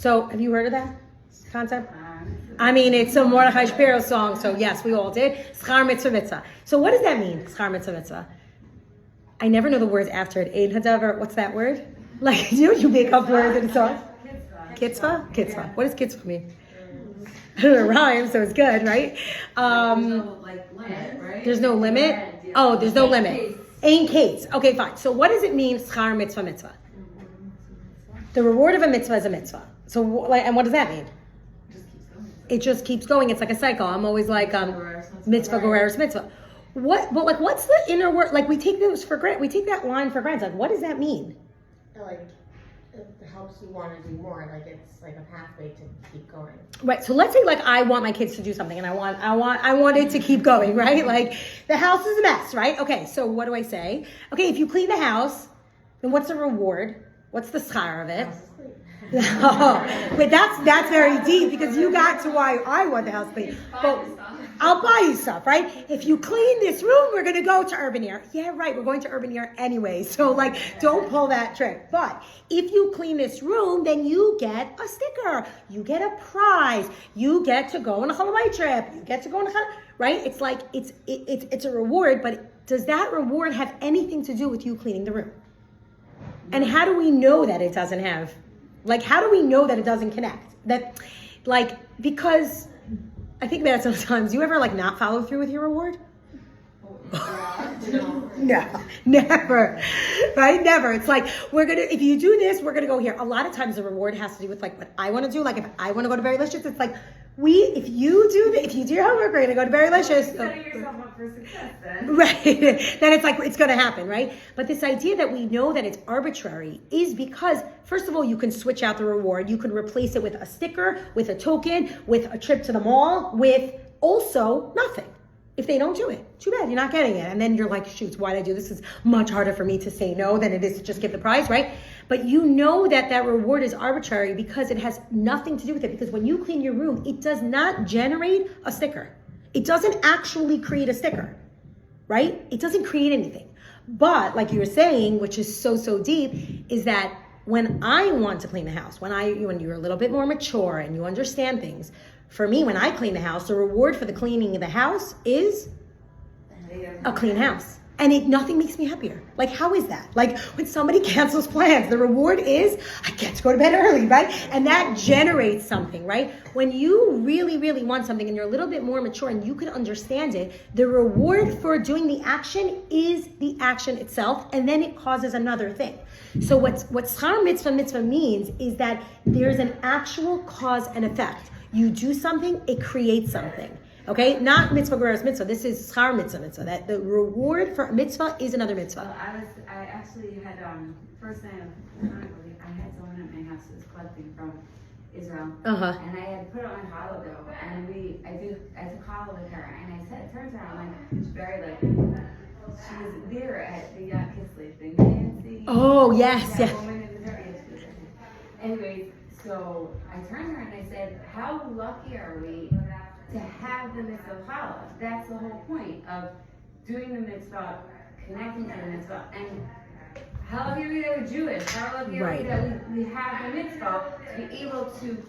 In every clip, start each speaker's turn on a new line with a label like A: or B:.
A: So have you heard of that concept? I mean, it's a Mordechai Shapiro song, so yes, we all did. Schar mitzvah mitzvah. So what does that mean, schar mitzvah mitzvah? I never know the words after it. Ein hadavar, what's that word? Like, you make up words in a song? Kitzvah? Kitzvah. What does kitzvah mean? I don't know, it rhymes, so it's good, right?
B: There's no limit, right?
A: There's no limit? Oh, there's no limit. Ein case. Okay, fine. So what does it mean, schar mitzvah mitzvah? The reward of a mitzvah is a mitzvah. So, and what does that mean? It just keeps going. It's like a cycle. I'm always like, mitzvah, goreres, mitzvah. What's the inner word? Like, we take those for granted. We take that line for granted. Like, what does that mean?
C: Like, it helps you want to do more. Like, it's like a pathway to keep going.
A: Right. So let's say, like, I want my kids to do something, and I want it to keep going. Right. Like, the house is a mess. Right. Okay. So what do I say? Okay. If you clean the house, then what's the reward? What's the schar of it? But that's very deep, because you got to why I want the house clean. But I'll buy you stuff, right? If you clean this room, we're going to go to Urban Air. Yeah, right. We're going to Urban Air anyway. So, like, don't pull that trick. But if you clean this room, then you get a sticker. You get a prize. You get to go on a holiday trip. You get to go on a right? It's like, it's a reward, but does that reward have anything to do with you cleaning the room? And how do we know that it doesn't have? Like, how do we know that it doesn't connect? That, like, because I think about it sometimes. You ever, like, not follow through with your reward? No, never. Right? Never. It's like, if you do this, we're going to go here. A lot of times the reward has to do with, like, what I want to do. Like, if I want to go to Very Licious, it's like, if you do your homework, we're going to go to Very Licious.
B: Setting yourself up for success then.
A: Right. Then it's like, it's going to happen, right? But this idea that we know that it's arbitrary is because, first of all, you can switch out the reward. You can replace it with a sticker, with a token, with a trip to the mall, with also nothing. If they don't do it, too bad, you're not getting it. And then you're like, shoot, why did I do this? It's much harder for me to say no than it is to just give the prize, right? But you know that reward is arbitrary because it has nothing to do with it. Because when you clean your room, it does not generate a sticker. It doesn't actually create a sticker, right? It doesn't create anything. But like you were saying, which is so deep, is that when I want to clean the house, when you're a little bit more mature and you understand things, for me, when I clean the house, the reward for the cleaning of the house is a clean house. And nothing makes me happier. Like, how is that? Like, when somebody cancels plans, the reward is, I get to go to bed early, right? And that generates something, right? When you really, really want something and you're a little bit more mature and you can understand it, the reward for doing the action is the action itself, and then it causes another thing. So what schar mitzvah means is that there's an actual cause and effect. You do something, it creates something. Okay? Not mitzvah goreres mitzvah. This is schar mitzvah. That the reward for a mitzvah is another mitzvah.
B: Well, I actually had, first night of Hanukkah, I had someone at my house who was collecting from Israel.
A: Uh-huh.
B: And I had put it on challah dough. And I took challah with her. And I said, it turns out, like, she's very, like, she was there at the Kislev thing. Nancy.
A: Oh, yes.
B: That woman in the area. Anyways, so I turned to her and I said, how lucky are we to have the mitzvah of challah? That's the whole point of doing the mitzvah, connecting to the mitzvah. And how lucky are we that we're Jewish? How lucky are we that we have the mitzvah to be able to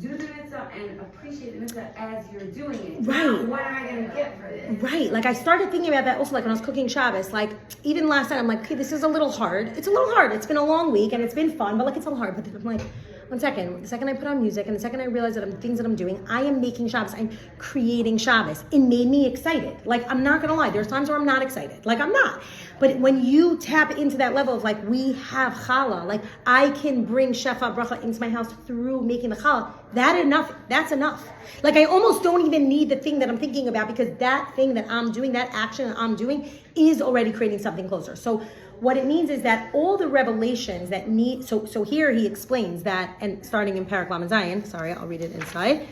B: do the mitzvah and appreciate the mitzvah as you're doing it.
A: Right.
B: What am I going to get for this?
A: Right. Like, I started thinking about that also, like, when I was cooking Shabbos. Like, even last night, I'm like, okay, this is a little hard. It's a little hard. It's been a long week and it's been fun, but, like, it's a little hard. But then I'm like, one second. The second I put on music and the second I realize that things that I'm doing, I am making Shabbos. I'm creating Shabbos. It made me excited. Like, I'm not going to lie. There's times where I'm not excited. Like, I'm not. But when you tap into that level of, like, we have challah, like, I can bring shefa bracha into my house through making the challah, that's enough. Like, I almost don't even need the thing that I'm thinking about, because that thing that I'm doing, that action that I'm doing, is already creating something closer. So what it means is that all the revelations that need, so here he explains that, and starting in Parak Lamed Zayin, sorry, I'll read it inside.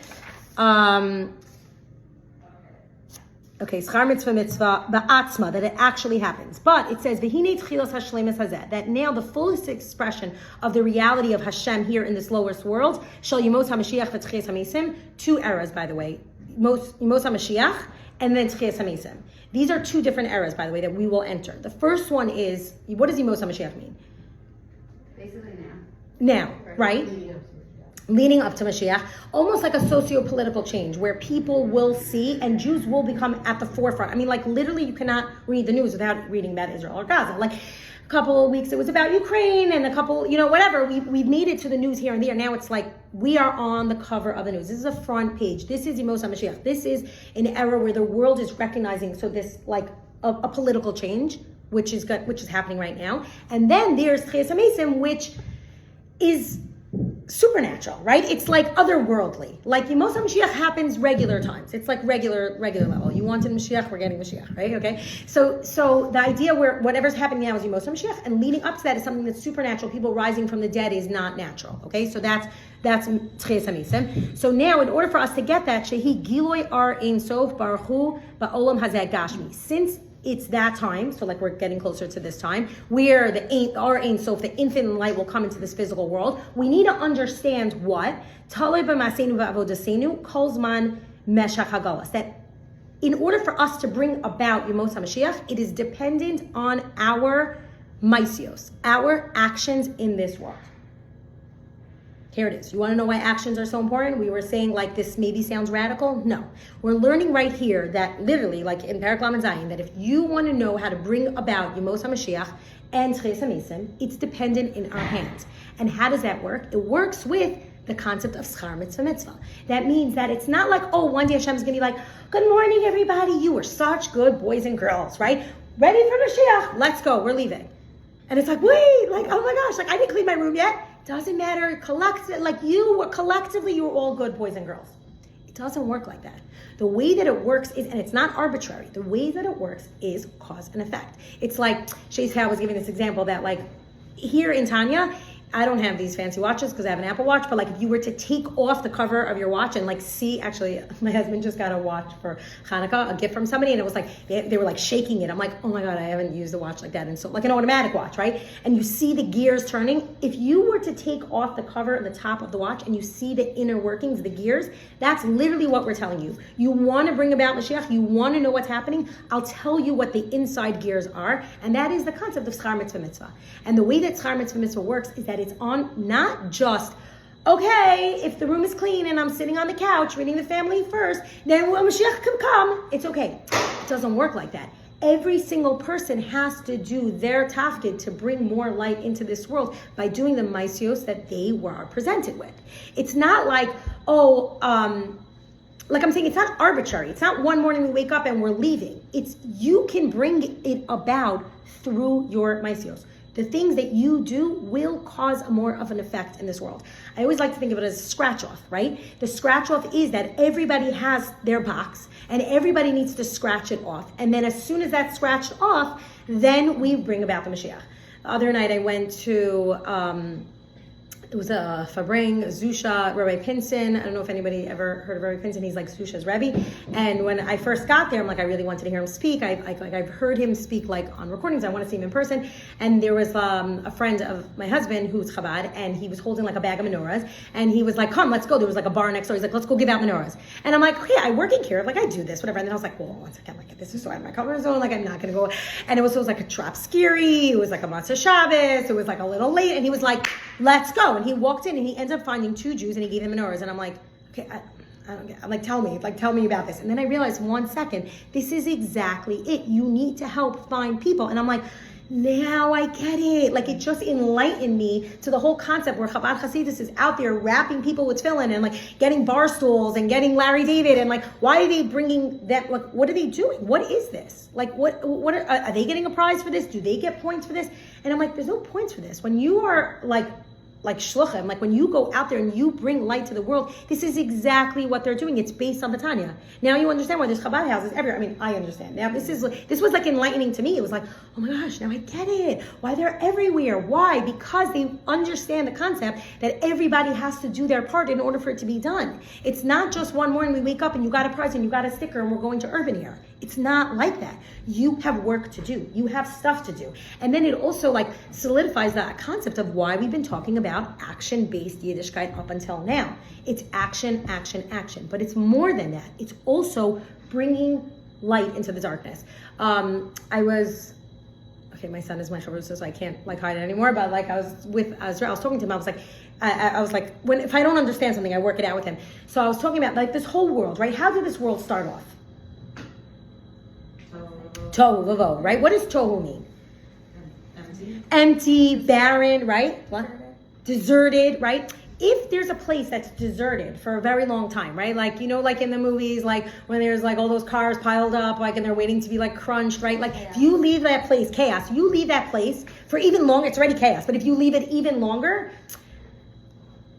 A: Okay, schar mitzvah ba'atzma, that it actually happens. But it says, v'hinei tchilas hashlemis hazeh, that now the fullest expression of the reality of Hashem here in this lowest world, shel yemos hamashiach v'tchias hamesim, 2 eras, by the way, yemos hamashiach, and then tchias hamesim. These are 2 different eras, by the way, that we will enter. The first one is, what does yemos hamashiach mean?
B: Basically now.
A: Now, right? leading up to Mashiach, almost like a socio-political change where people will see and Jews will become at the forefront. I mean, like literally you cannot read the news without reading about Israel or Gaza. Like a couple of weeks it was about Ukraine and a couple, whatever. We've made it to the news here and there. Now it's like we are on the cover of the news. This is a front page. This is Yemos HaMashiach. This is an era where the world is recognizing, so this like a political change, which is happening right now. And then there's TYH Nation, which is supernatural, right? It's like otherworldly. Like Yemos HaMashiach happens regular times. It's like regular level. You wanted Mashiach, we're getting Mashiach, right? Okay. So the idea where whatever's happening now is Yemos HaMashiach, and leading up to that is something that's supernatural. People rising from the dead is not natural. Okay. So that's TYH Nation. So now, in order for us to get that, Shehi Giloy Ar Ein Sof Baruch Hu Ba'olam Hazeh Gashmi. Since it's that time, so like we're getting closer to this time, where our Ein Sof, the infinite light, will come into this physical world. We need to understand what Talei b'maseinu v'avodasenu kol zman meshach hagalas. That in order for us to bring about Yemos HaMashiach, it is dependent on our maisios, our actions in this world. Here it is. You want to know why actions are so important? We were saying like this maybe sounds radical. No. We're learning right here that literally, like in Parak Lamed Zayin, that if you want to know how to bring about Yemos HaMashiach and TYH Nation, it's dependent in our hands. And how does that work? It works with the concept of schar mitzvah. That means that it's not like, oh, one day Hashem is going to be like, good morning, everybody. You were such good boys and girls, right? Ready for Mashiach. Let's go. We're leaving. And it's like, wait, like, oh my gosh, like I didn't clean my room yet. Doesn't matter, collectively you were all good boys and girls. It doesn't work like that. The way that it works is, and it's not arbitrary, the way that it works is cause and effect. It's like, Shay's was giving this example that like, here in Tanya, I don't have these fancy watches because I have an Apple Watch, but like if you were to take off the cover of your watch and like see, actually my husband just got a watch for Hanukkah, a gift from somebody, and it was like, they were like shaking it. I'm like, oh my God, I haven't used a watch like that. And so like an automatic watch, right? And you see the gears turning. If you were to take off the cover and the top of the watch and you see the inner workings, the gears, that's literally what we're telling you. You want to bring about Mashiach, you want to know what's happening, I'll tell you what the inside gears are, and that is the concept of schar mitzvah. And the way that schar mitzvah works is that it's on not just, okay, if the room is clean and I'm sitting on the couch reading the family first, then when Mashiach can come, it's okay. It doesn't work like that. Every single person has to do their tafkid to bring more light into this world by doing the maisios that they were presented with. It's not like, like I'm saying, it's not arbitrary. It's not one morning we wake up and we're leaving. It's you can bring it about through your maisios. The things that you do will cause more of an effect in this world. I always like to think of it as a scratch off, right? The scratch off is that everybody has their box and everybody needs to scratch it off. And then as soon as that's scratched off, then we bring about the Mashiach. The other night I went to, it was a Fabring, Zusha, Rabbi Pinson. I don't know if anybody ever heard of Rabbi Pinson. He's like Zusha's Rebbe. And when I first got there, I'm like, I really wanted to hear him speak. I've heard him speak like on recordings. I want to see him in person. And there was a friend of my husband who's Chabad, and he was holding like a bag of menorahs. And he was like, come, let's go. There was like a bar next door. He's like, let's go give out menorahs. And I'm like, okay, I work in Kiev. Like I do this, whatever. And then I was like, well, one second, like this is so out of my comfort zone. Like I'm not going to go. And it was like a trap scary. It was like a Matzah Shabbos. It was like a little late. And he was like, let's go. And he walked in and he ends up finding two Jews and he gave them menorahs. And I'm like, okay, I don't get it. I'm like, tell me about this. And then I realized 1 second, this is exactly it. You need to help find people. And I'm like, now I get it. Like it just enlightened me to the whole concept where Chabad Hasidus is out there wrapping people with tefillin and like getting bar stools and getting Larry David and like, why are they bringing that? Like, what are they doing? What is this? Like, what are they getting a prize for this? Do they get points for this? And I'm like, there's no points for this. When you are like shluchim, like when you go out there and you bring light to the world, this is exactly what they're doing. It's based on the Tanya. Now you understand why there's Chabad houses everywhere. I mean, I understand. Now this was like enlightening to me. It was like, oh my gosh, now I get it. Why they're everywhere. Why? Because they understand the concept that everybody has to do their part in order for it to be done. It's not just one morning we wake up and you got a prize and you got a sticker and we're going to Urban here. It's not like that. You have work to do. You have stuff to do. And then it also like solidifies that concept of why we've been talking about action-based Yiddishkeit up until now. It's action, action, action. But it's more than that. It's also bringing light into the darkness. My son is my chavrusa, so I can't like hide it anymore. But like I was with Azra, I was talking to him. I was like, I was like, if I don't understand something, I work it out with him. So I was talking about like this whole world, right? How did this world start off? Tohu vavohu, right? What does tohu mean? Empty, barren, right? What? Deserted, right? If there's a place that's deserted for a very long time, right? Like, you know, like in the movies, like when there's like all those cars piled up, like, and they're waiting to be like crunched, right? Like, if you leave that place, chaos, you leave that place for even longer, it's already chaos, but if you leave it even longer,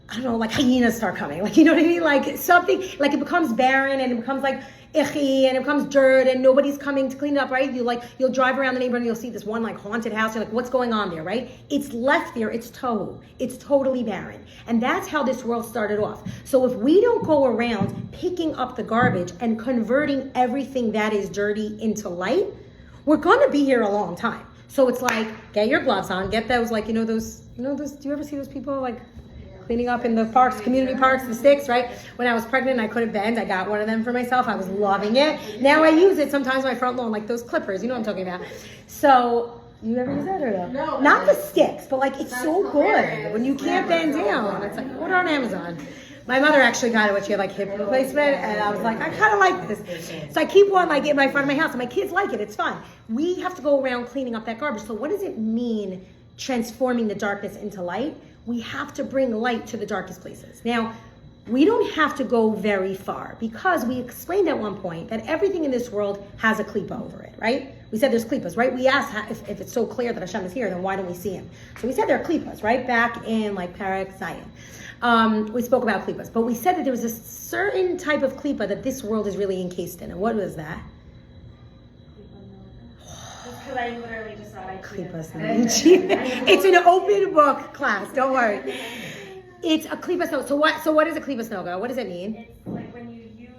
A: I don't know, like hyenas start coming, like, you know what I mean? Like something, like it becomes barren and it becomes like icky and it becomes dirt and nobody's coming to clean it up, right? You'll drive around the neighborhood and you'll see this one like haunted house. You're like, what's going on there, right? It's left there. It's tohu. It's totally barren. And that's how this world started off. So if we don't go around picking up the garbage and converting everything that is dirty into light, we're going to be here a long time. So it's like, get your gloves on, get those, like, those, do you ever see those people like cleaning up in the parks, community parks, the sticks, right? When I was pregnant and I couldn't bend, I got one of them for myself. I was loving it. Now I use it sometimes on my front lawn, like those clippers. You know what I'm talking about. So, you ever use that or no?
C: No.
A: Not the sticks, but like it's so good when you can't bend down. It's like, order on Amazon. My mother actually got it when she had like hip replacement, and I was like, I kind of like this. So I keep one like in my front of my house, and my kids like it. It's fun. We have to go around cleaning up that garbage. So what does it mean transforming the darkness into light? We have to bring light to the darkest places. Now, we don't have to go very far because we explained at one point that everything in this world has a klipa over it, right? We said there's klipas, right? We asked if it's so clear that Hashem is here, then why don't we see him? So we said there are klipas, right? Back in like Parak Zion. We spoke about klipas, but we said that there was a certain type of klipa that this world is really encased in. And what was that?
D: Because I literally just saw it.
A: Klipas. It's an open book class. Don't worry. It's a klipas noga. So what is a klipas noga? What does it mean?
D: It's like when you use.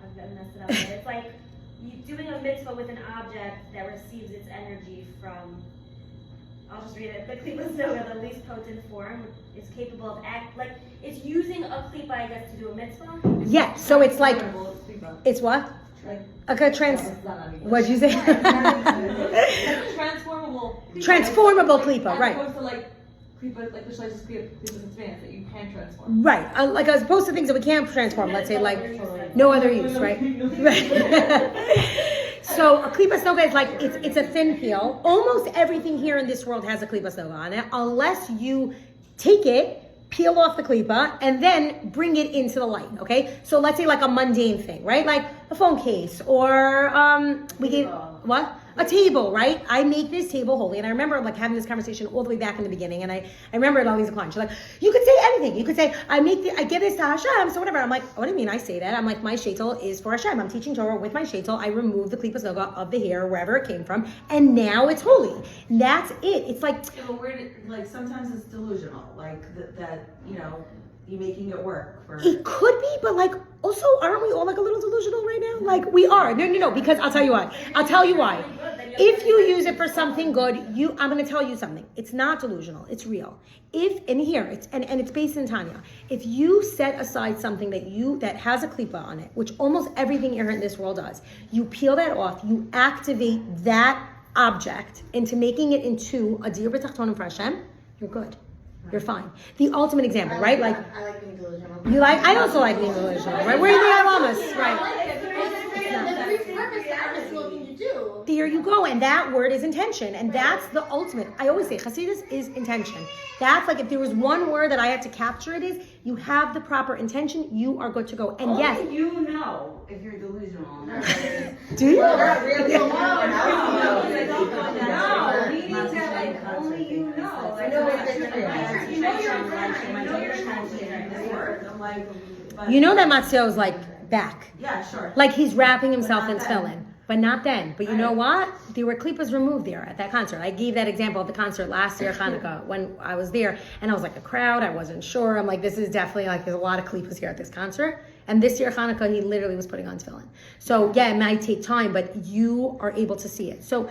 D: I'm messed it up. But it's like you doing a mitzvah with an object that receives its energy from. I'll just read it. The klipas noga, the least potent form, is capable of it's using a klipa, I guess, to do a mitzvah.
A: Yeah. So it's like it's what? What'd you say? Transformable klipa, right?
E: As opposed to like klipa, like the shlices klipas in Spanish that you can transform.
A: Right, like as opposed to things that we can't transform. Let's say like no other use, right? Right. So a klipas noga is like it's a thin peel. Almost everything here in this world has a klipas noga on it, unless you take it, peel off the klipa, and then bring it into the light, okay? So let's say like a mundane thing, right? Like a phone case or a table, right? I make this table holy. And I remember like having this conversation all the way back in the beginning, and I remember it always a client. She's like, you could say anything. You could say, I give this to Hashem, so whatever. I'm like, what do you mean I say that? I'm like, my shaitel is for Hashem. I'm teaching Torah with my shaitel. I remove the klipas noga of the hair, wherever it came from, and now it's holy. That's it. It's like,
E: Yeah, but like sometimes it's delusional, like that you're making it work for.
A: it could be, but like, also, aren't we all like a little delusional right now? Like we are. No, because I'll tell you why. If you use it for something good, I'm going to tell you something. It's not delusional. It's real. It's based in Tanya. If you set aside something that has a klipa on it, which almost everything here in this world does, you peel that off, you activate that object into making it into a dir b'tachtonim for Hashem, you're good. You're fine. The ultimate example, right? Like
C: I like being delusional.
A: I also like being delusional, right? We're in the Alamas, right? There you go, and that word is intention, and that's the ultimate. I always say Hasidus is intention. That's like if there was one word that I had to capture, it is you have the proper intention, you are good to go. And yes,
B: You know if you're delusional.
A: do you?
B: No, we need to like only you know. I know
A: You know that Matzio is like back,
E: Yeah, sure.
A: like he's wrapping himself in tefillin. But not then. But you know what? There were klipas removed there at that concert. I gave that example at the concert last year, Hanukkah, when I was there. And I was like a crowd. I wasn't sure. I'm like, this is definitely like, there's a lot of klipas here at this concert. And this year, Hanukkah, he literally was putting on tefillin. So yeah, it might take time, but you are able to see it. So